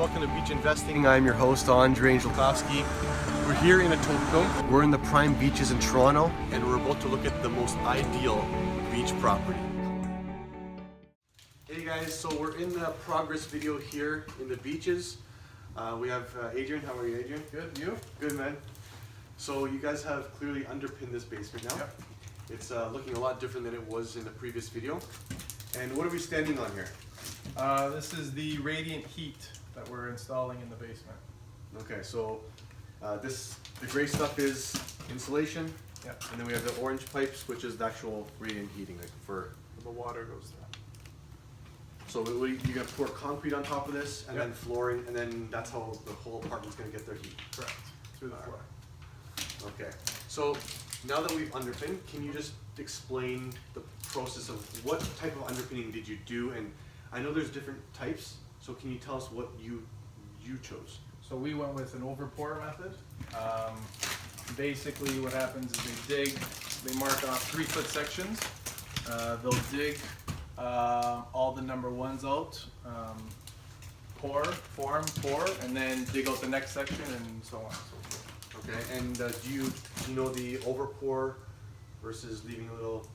welcome to Beach Investing. I'm your host, Andrei, Angelkovski. We're here in Etobicoke. We're in the prime beaches in Toronto, and we're about to look at the most ideal beach property. Hey guys, so we're in the progress video here in the beaches. We have Adrian. How are you, Adrian? Good, you? Good, man. So you guys have clearly underpinned this basement now. Yep. It's looking a lot different than it was in the previous video. And what are we standing on here? This is the radiant heat that we're installing in the basement. Okay, so the gray stuff is insulation. Yep. And then we have the orange pipes, which is the actual radiant heating, like for. The water goes through. So you gotta pour concrete on top of this, and Yep. then flooring, and then that's how the whole apartment's gonna get their heat. Correct. Through the floor. Okay. So now that we've underpinned, can you just explain the process of what type of underpinning did you do? And I know there's different types, so can you tell us what you chose? So we went with an overpour method. Basically what happens is they mark off 3-foot sections. They'll dig all the number ones out, pour, and then dig out the next section and so on and so forth. Okay, and do you know the overpour versus leaving a little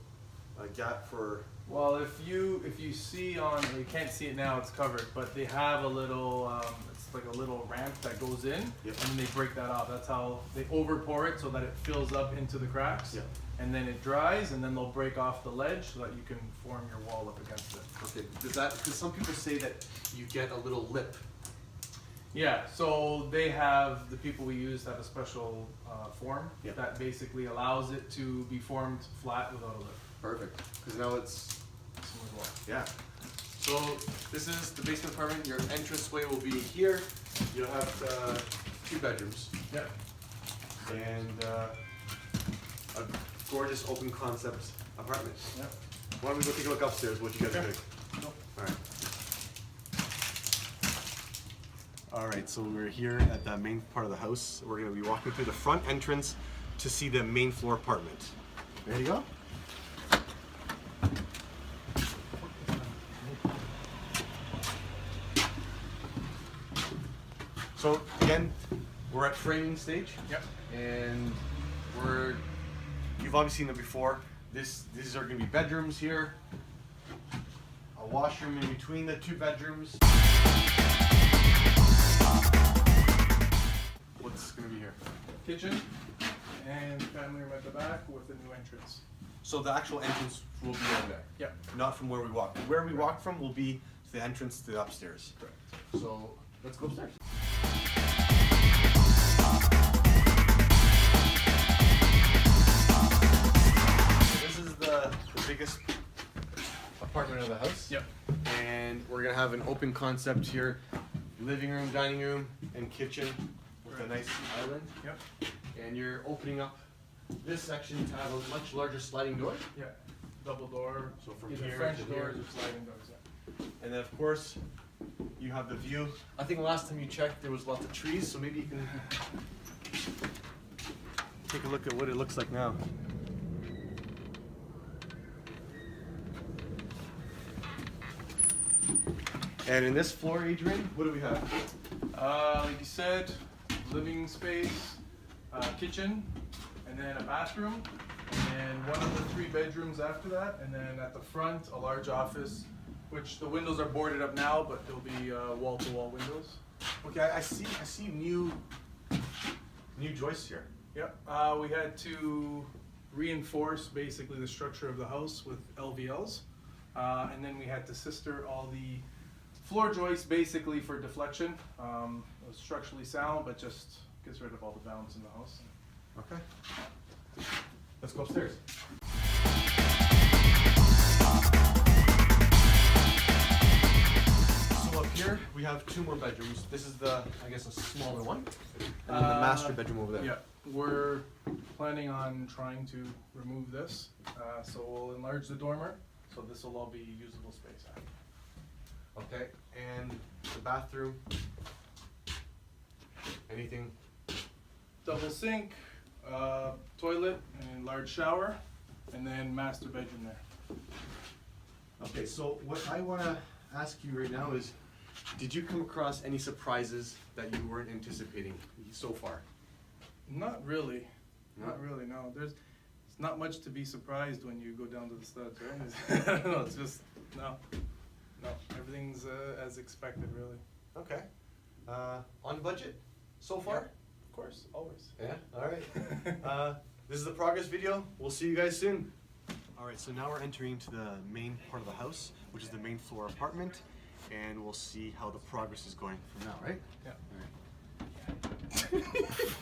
gap for? Well, if you see on, you can't see it now, it's covered, but they have a little, it's like a little ramp that goes in, Yep. and then they break that off. That's how they overpour it so that it fills up into the cracks, Yep. and then it dries, and then they'll break off the ledge so that you can form your wall up against it. Okay, because some people say that you get a little lip. Yeah, so they have, the people we use have a special form Yep. that basically allows it to be formed flat without a lip. Perfect, because now it's. Smooth wall. Yeah. So this is the basement apartment. Your entranceway will be here. You'll have 2 bedrooms Yep. and a gorgeous open concept apartment. Yep. Why don't we go take a look upstairs? What you guys Okay. think? Nope. All right. All right. So we're here at the main part of the house. We're going to be walking through the front entrance to see the main floor apartment. Ready to go? So again, we're at framing stage. Yep. And you've obviously seen it before. These are gonna be bedrooms here. A washroom in between the 2 bedrooms. What's gonna be here? Kitchen and family room at the back with a new entrance. So the actual entrance will be over there. Yep. Not from where we walked. Where we walked from will be the entrance to the upstairs. Correct. So let's go upstairs. This is the biggest apartment of the house. Yep. And we're gonna have an open concept here. Living room, dining room, and kitchen with a nice island. Yep. And you're opening up this section to have a much larger sliding door. Yeah. Double door. So from either here French to doors here. or sliding doors. Yeah. And then of course, you have the view. I think last time you checked there was lots of trees, so maybe you can take a look at what it looks like now. And in this floor, Adrian, what do we have? Like you said, living space, kitchen, and then a bathroom, and one of the 3 bedrooms after that, and then at the front, a large office, which the windows are boarded up now, but there'll be wall-to-wall windows. Okay, I see new joists here. Yep. We had to reinforce basically the structure of the house with LVLs, and then we had to sister all the floor joists basically for deflection. It was structurally sound, but just gets rid of all the bounds in the house. Okay. Let's go upstairs. So up here we have 2 more bedrooms. This is I guess a smaller one, and then the master bedroom over there. Yeah, we're planning on trying to remove this, so we'll enlarge the dormer, so this will all be usable space. Okay, and the bathroom. Anything? Double sink, toilet, and large shower, and then master bedroom there. Okay, so what I want to ask you right now is, Did you come across any surprises that you weren't anticipating so far? Not really. No? Not really, no. It's not much to be surprised when you go down to the studs, right? I don't know, it's just, no. Everything's as expected, really. Okay. On budget so far? Yeah, of course, always. Yeah, alright. This is the progress video. We'll see you guys soon. Alright, so now we're entering to the main part of the house, which is the main floor apartment, and we'll see how the progress is going from now, right? Yeah. Alright.